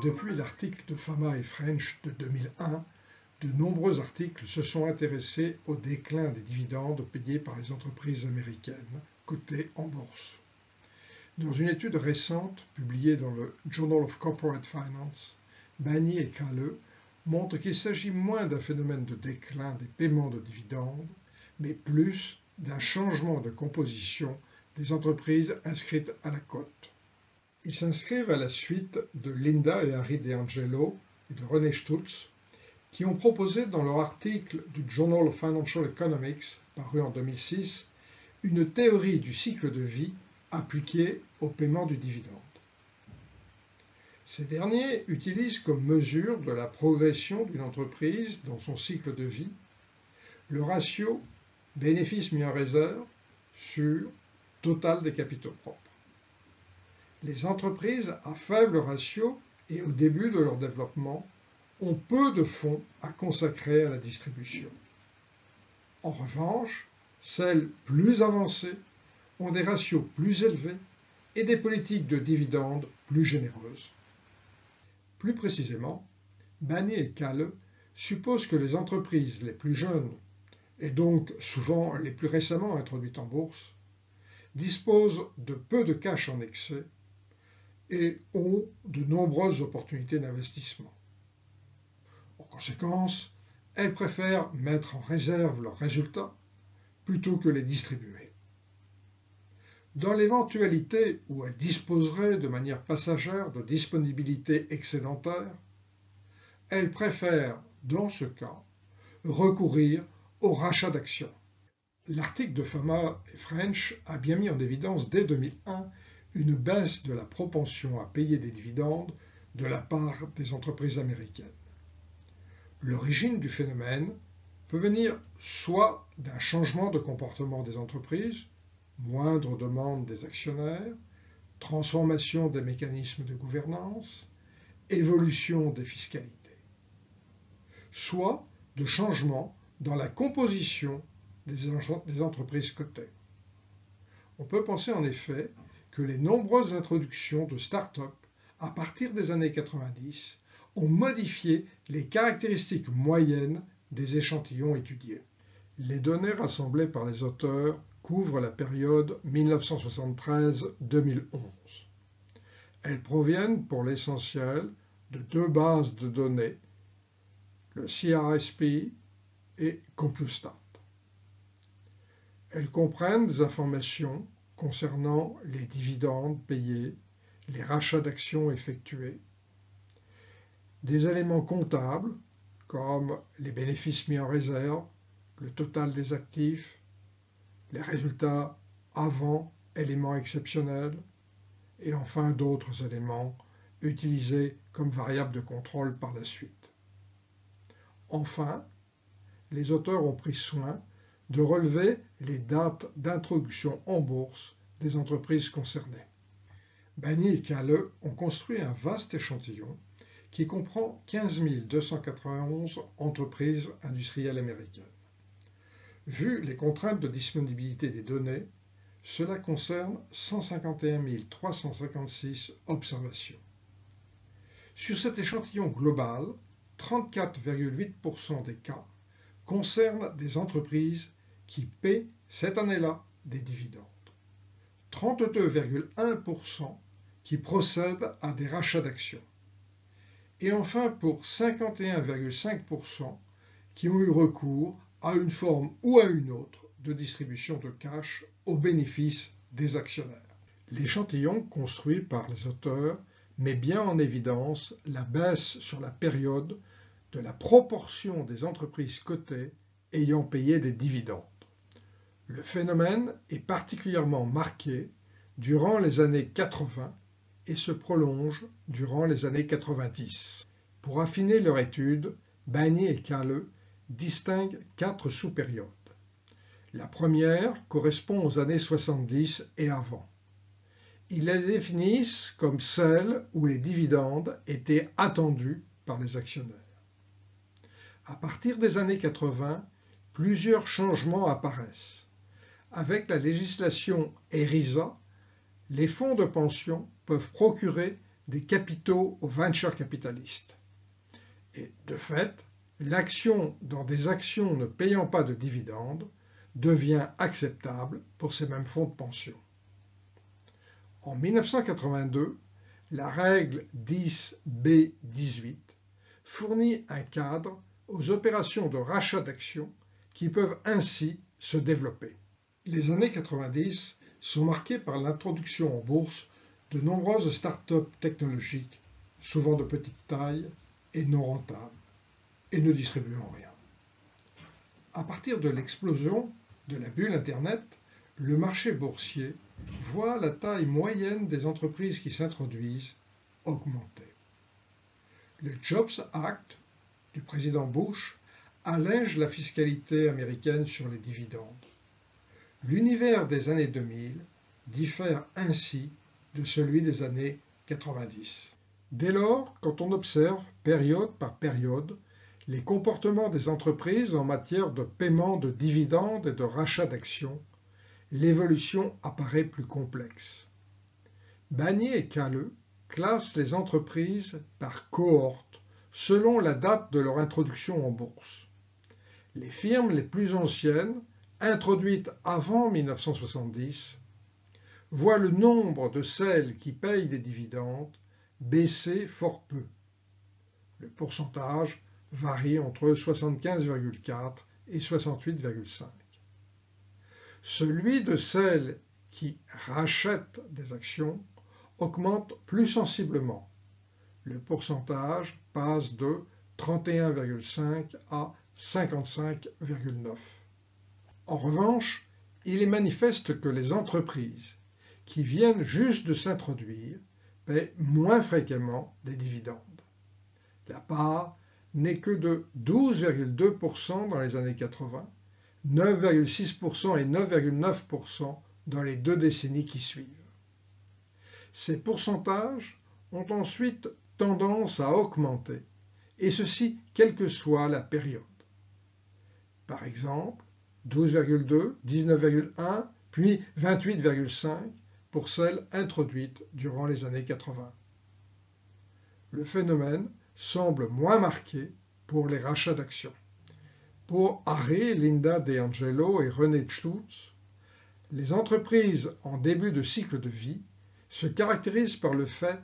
Depuis l'article de Fama et French de 2001, de nombreux articles se sont intéressés au déclin des dividendes payés par les entreprises américaines cotées en bourse. Dans une étude récente publiée dans le Journal of Corporate Finance, Bani et Kahle montrent qu'il s'agit moins d'un phénomène de déclin des paiements de dividendes, mais plus d'un changement de composition des entreprises inscrites à la cote. Ils s'inscrivent à la suite de Linda et Harry DeAngelo et de René Stutz, qui ont proposé dans leur article du Journal of Financial Economics, paru en 2006, une théorie du cycle de vie appliquée au paiement du dividende. Ces derniers utilisent comme mesure de la progression d'une entreprise dans son cycle de vie le ratio bénéfice mis en réserve sur total des capitaux propres. Les entreprises à faible ratio et au début de leur développement ont peu de fonds à consacrer à la distribution. En revanche, celles plus avancées ont des ratios plus élevés et des politiques de dividendes plus généreuses. Plus précisément, Bani et Kahle supposent que les entreprises les plus jeunes, et donc souvent les plus récemment introduites en bourse, disposent de peu de cash en excès et ont de nombreuses opportunités d'investissement. En conséquence, elles préfèrent mettre en réserve leurs résultats plutôt que les distribuer. Dans l'éventualité où elles disposeraient de manière passagère de disponibilités excédentaires, elles préfèrent, dans ce cas, recourir au rachat d'actions. L'article de Fama et French a bien mis en évidence dès 2001 une baisse de la propension à payer des dividendes de la part des entreprises américaines. L'origine du phénomène peut venir soit d'un changement de comportement des entreprises, moindre demande des actionnaires, transformation des mécanismes de gouvernance, évolution des fiscalités, soit de changement dans la composition des entreprises cotées. On peut penser en effet que les nombreuses introductions de start-up à partir des années 90 ont modifié les caractéristiques moyennes des échantillons étudiés. Les données rassemblées par les auteurs couvrent la période 1973-2011. Elles proviennent pour l'essentiel de deux bases de données, le CRSP et Compustat. Elles comprennent des informations concernant les dividendes payés, les rachats d'actions effectués, des éléments comptables comme les bénéfices mis en réserve, le total des actifs, les résultats avant éléments exceptionnels et enfin d'autres éléments utilisés comme variables de contrôle par la suite. Enfin, les auteurs ont pris soin de relever les dates d'introduction en bourse des entreprises concernées. Bani et Kahle ont construit un vaste échantillon qui comprend 15 291 entreprises industrielles américaines. Vu les contraintes de disponibilité des données, cela concerne 151 356 observations. Sur cet échantillon global, 34,8% des cas concernent des entreprises qui paient cette année-là des dividendes, 32,1% qui procèdent à des rachats d'actions, et enfin pour 51,5% qui ont eu recours à une forme ou à une autre de distribution de cash au bénéfice des actionnaires. L'échantillon construit par les auteurs met bien en évidence la baisse sur la période de la proportion des entreprises cotées ayant payé des dividendes. Le phénomène est particulièrement marqué durant les années 80 et se prolonge durant les années 90. Pour affiner leur étude, Bani et Kahle distinguent 4 sous-périodes. La première correspond aux années 70 et avant. Ils la définissent comme celle où les dividendes étaient attendus par les actionnaires. À partir des années 80, plusieurs changements apparaissent. Avec la législation ERISA, les fonds de pension peuvent procurer des capitaux aux venture capitalistes. Et de fait, l'action dans des actions ne payant pas de dividendes devient acceptable pour ces mêmes fonds de pension. En 1982, la règle 10B18 fournit un cadre aux opérations de rachat d'actions qui peuvent ainsi se développer. Les années 90 sont marquées par l'introduction en bourse de nombreuses start-up technologiques, souvent de petite taille et non rentables, et ne distribuant rien. À partir de l'explosion de la bulle Internet, le marché boursier voit la taille moyenne des entreprises qui s'introduisent augmenter. Le Jobs Act du président Bush allège la fiscalité américaine sur les dividendes. L'univers des années 2000 diffère ainsi de celui des années 90. Dès lors, quand on observe, période par période, les comportements des entreprises en matière de paiement de dividendes et de rachat d'actions, l'évolution apparaît plus complexe. Bagnier et Calleux classent les entreprises par cohorte selon la date de leur introduction en bourse. Les firmes les plus anciennes, introduites avant 1970, voient le nombre de celles qui payent des dividendes baisser fort peu. Le pourcentage varie entre 75,4 et 68,5. Celui de celles qui rachètent des actions augmente plus sensiblement. Le pourcentage passe de 31,5 à 55,9. En revanche, il est manifeste que les entreprises qui viennent juste de s'introduire paient moins fréquemment des dividendes. La part n'est que de 12,2% dans les années 80, 9,6% et 9,9% dans les 2 décennies qui suivent. Ces pourcentages ont ensuite tendance à augmenter, et ceci quelle que soit la période. Par exemple, 12,2, 19,1, puis 28,5 pour celles introduites durant les années 80. Le phénomène semble moins marqué pour les rachats d'actions. Pour Harry, Linda DeAngelo et René Schultz, les entreprises en début de cycle de vie se caractérisent par le fait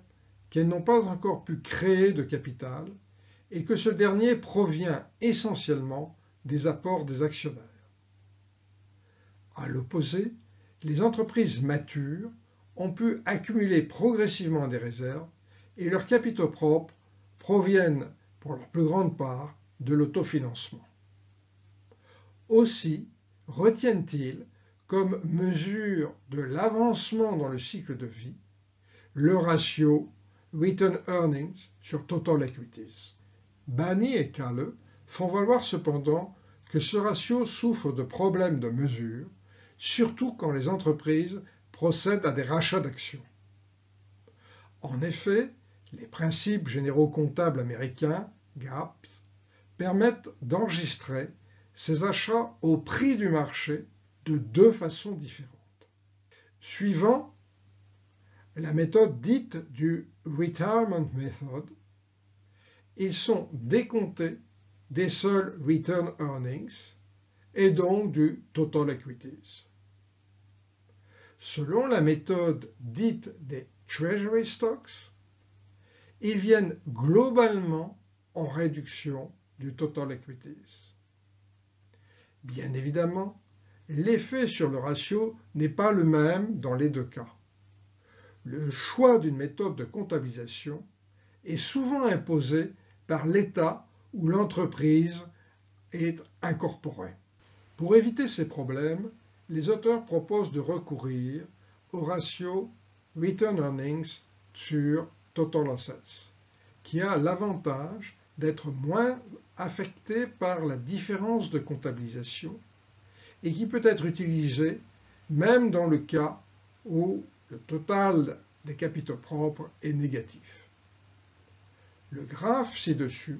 qu'elles n'ont pas encore pu créer de capital et que ce dernier provient essentiellement des apports des actionnaires. À l'opposé, les entreprises matures ont pu accumuler progressivement des réserves et leurs capitaux propres proviennent pour leur plus grande part de l'autofinancement. Aussi retiennent-ils comme mesure de l'avancement dans le cycle de vie le ratio Return Earnings sur Total Equities. Bagnier et Calleux font valoir cependant que ce ratio souffre de problèmes de mesure, surtout quand les entreprises procèdent à des rachats d'actions. En effet, les principes généraux comptables américains, GAAPs, permettent d'enregistrer ces achats au prix du marché de 2 façons différentes. Suivant la méthode dite du Retirement Method, ils sont décomptés des seuls Return Earnings et donc du Total Equities. Selon la méthode dite des Treasury Stocks, ils viennent globalement en réduction du Total Equities. Bien évidemment, l'effet sur le ratio n'est pas le même dans les 2 cas. Le choix d'une méthode de comptabilisation est souvent imposé par l'État où l'entreprise est incorporée. Pour éviter ces problèmes, les auteurs proposent de recourir au ratio Return Earnings sur Total Assets, qui a l'avantage d'être moins affecté par la différence de comptabilisation et qui peut être utilisé même dans le cas où le total des capitaux propres est négatif. Le graphe ci-dessus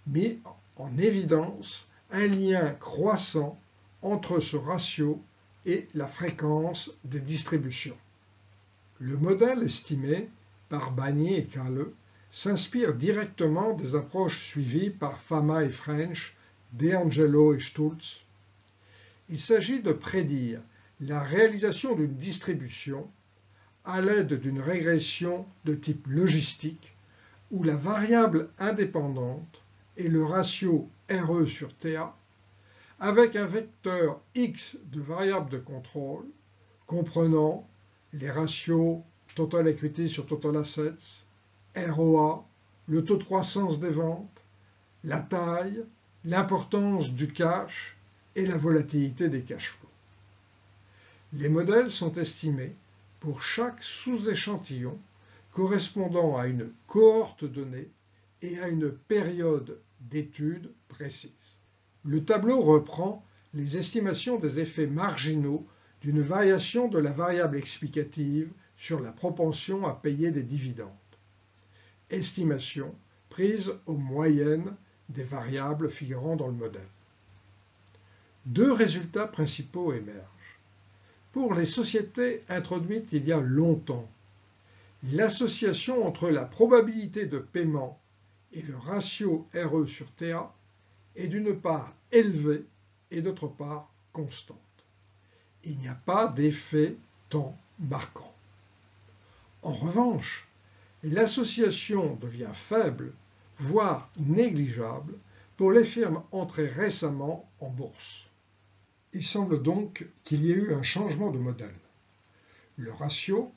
met en évidence un lien croissant entre ce ratio et la fréquence des distributions. Le modèle estimait par Bagné et Kahle, s'inspire directement des approches suivies par Fama et French, De Angelo et Stultz. Il s'agit de prédire la réalisation d'une distribution à l'aide d'une régression de type logistique où la variable indépendante est le ratio RE sur TA avec un vecteur X de variables de contrôle comprenant les ratios Total Equity sur Total Assets, ROA, le taux de croissance des ventes, la taille, l'importance du cash et la volatilité des cash flows. Les modèles sont estimés pour chaque sous-échantillon correspondant à une cohorte donnée et à une période d'étude précise. Le tableau reprend les estimations des effets marginaux d'une variation de la variable explicative sur la propension à payer des dividendes. Estimation prise aux moyennes des variables figurant dans le modèle. Deux résultats principaux émergent. Pour les sociétés introduites il y a longtemps, l'association entre la probabilité de paiement et le ratio RE sur TA est d'une part élevée et d'autre part constante. Il n'y a pas d'effet temps marquant. En revanche, l'association devient faible, voire négligeable, pour les firmes entrées récemment en bourse. Il semble donc qu'il y ait eu un changement de modèle. Le ratio,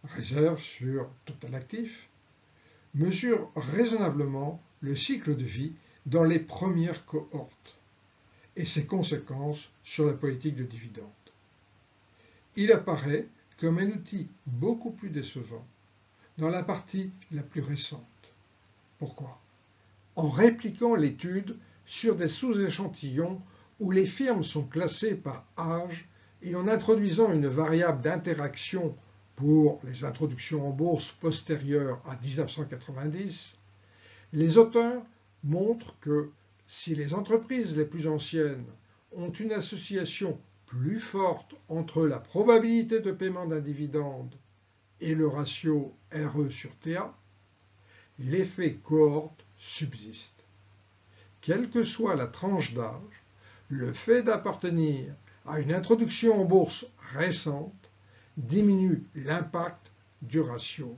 réserve sur total actif, mesure raisonnablement le cycle de vie dans les premières cohortes et ses conséquences sur la politique de dividendes. Il apparaît comme un outil beaucoup plus décevant dans la partie la plus récente. Pourquoi? En répliquant l'étude sur des sous-échantillons où les firmes sont classées par âge et en introduisant une variable d'interaction pour les introductions en bourse postérieures à 1990, les auteurs montrent que si les entreprises les plus anciennes ont une association plus forte entre la probabilité de paiement d'un dividende et le ratio RE sur TA, l'effet cohorte subsiste. Quelle que soit la tranche d'âge, le fait d'appartenir à une introduction en bourse récente diminue l'impact du ratio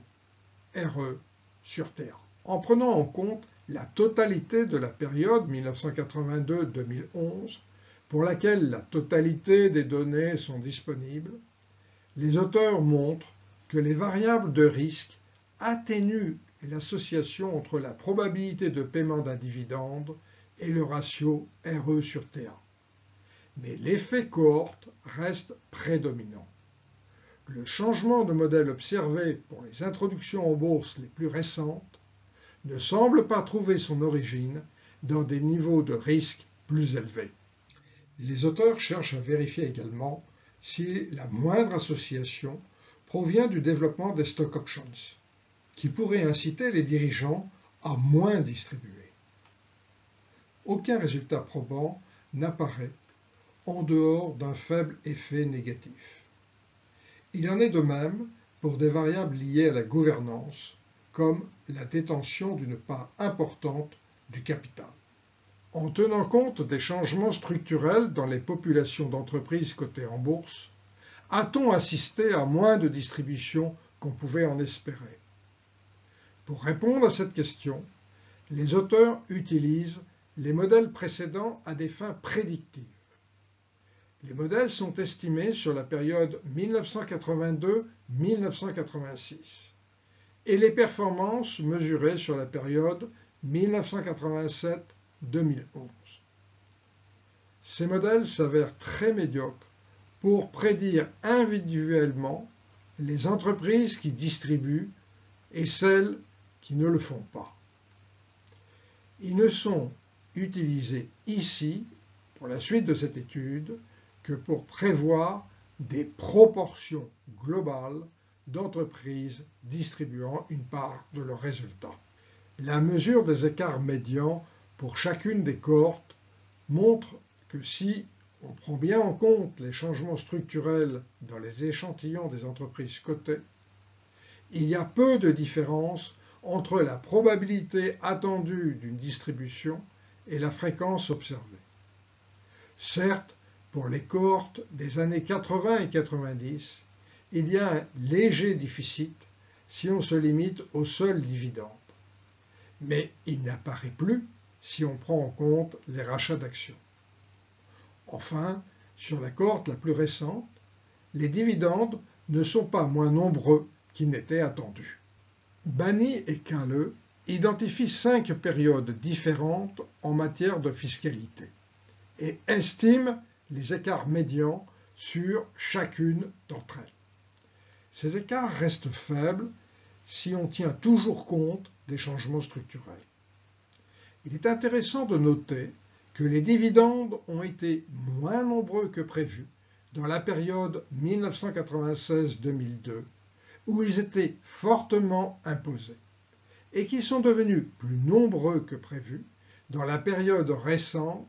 RE sur TA. En prenant en compte la totalité de la période 1982-2011, pour laquelle la totalité des données sont disponibles, les auteurs montrent que les variables de risque atténuent l'association entre la probabilité de paiement d'un dividende et le ratio RE sur TA. Mais l'effet cohorte reste prédominant. Le changement de modèle observé pour les introductions en bourse les plus récentes ne semble pas trouver son origine dans des niveaux de risque plus élevés. Les auteurs cherchent à vérifier également si la moindre association provient du développement des stock options, qui pourrait inciter les dirigeants à moins distribuer. Aucun résultat probant n'apparaît en dehors d'un faible effet négatif. Il en est de même pour des variables liées à la gouvernance, comme la détention d'une part importante du capital. En tenant compte des changements structurels dans les populations d'entreprises cotées en bourse, a-t-on assisté à moins de distribution qu'on pouvait en espérer? Pour répondre à cette question, les auteurs utilisent les modèles précédents à des fins prédictives. Les modèles sont estimés sur la période 1982-1986 et les performances mesurées sur la période 1987-2011. Ces modèles s'avèrent très médiocres pour prédire individuellement les entreprises qui distribuent et celles qui ne le font pas. Ils ne sont utilisés ici, pour la suite de cette étude, que pour prévoir des proportions globales d'entreprises distribuant une part de leurs résultats. La mesure des écarts médians pour chacune des cohortes montre que si on prend bien en compte les changements structurels dans les échantillons des entreprises cotées, il y a peu de différence entre la probabilité attendue d'une distribution et la fréquence observée. Certes, pour les cohortes des années 80 et 90, il y a un léger déficit si on se limite au seul dividende. Mais il n'apparaît plus si on prend en compte les rachats d'actions. Enfin, sur la cohorte la plus récente, les dividendes ne sont pas moins nombreux qu'ils n'étaient attendus. Bani et Quinleux identifient 5 périodes différentes en matière de fiscalité et estiment les écarts médians sur chacune d'entre elles. Ces écarts restent faibles si on tient toujours compte des changements structurels. Il est intéressant de noter que les dividendes ont été moins nombreux que prévu dans la période 1996-2002, où ils étaient fortement imposés, et qui sont devenus plus nombreux que prévu dans la période récente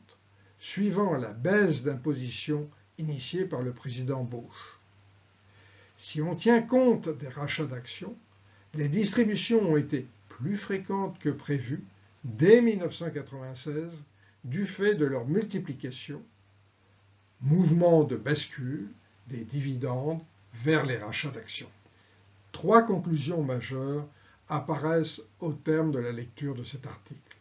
suivant la baisse d'imposition initiée par le président Bush. Si on tient compte des rachats d'actions, les distributions ont été plus fréquentes que prévu dès 1996 du fait de leur multiplication, mouvement de bascule des dividendes vers les rachats d'actions. 3 conclusions majeures apparaissent au terme de la lecture de cet article.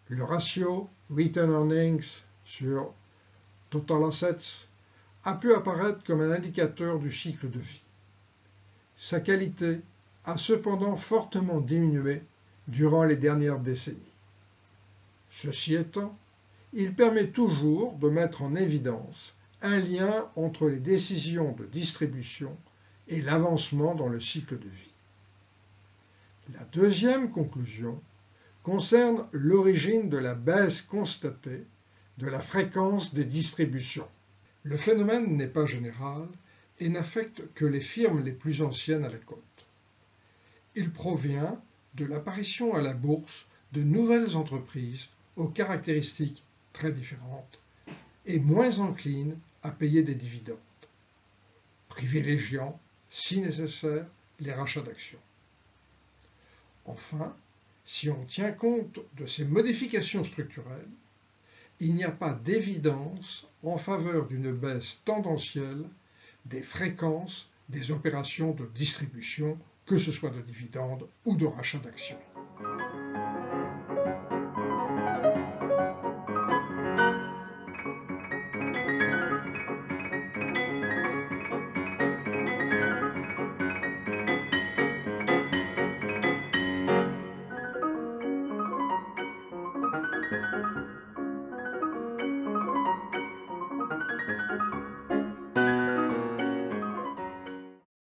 Le ratio Return Earnings sur Total Assets a pu apparaître comme un indicateur du cycle de vie. Sa qualité a cependant fortement diminué durant les dernières décennies. Ceci étant, il permet toujours de mettre en évidence un lien entre les décisions de distribution et l'avancement dans le cycle de vie. La deuxième conclusion concerne l'origine de la baisse constatée de la fréquence des distributions. Le phénomène n'est pas général et n'affecte que les firmes les plus anciennes à la cote. Il provient de l'apparition à la bourse de nouvelles entreprises aux caractéristiques très différentes et moins enclines à payer des dividendes, privilégiant, si nécessaire, les rachats d'actions. Enfin, si on tient compte de ces modifications structurelles, il n'y a pas d'évidence en faveur d'une baisse tendancielle des fréquences des opérations de distribution, que ce soit de dividendes ou de rachat d'actions.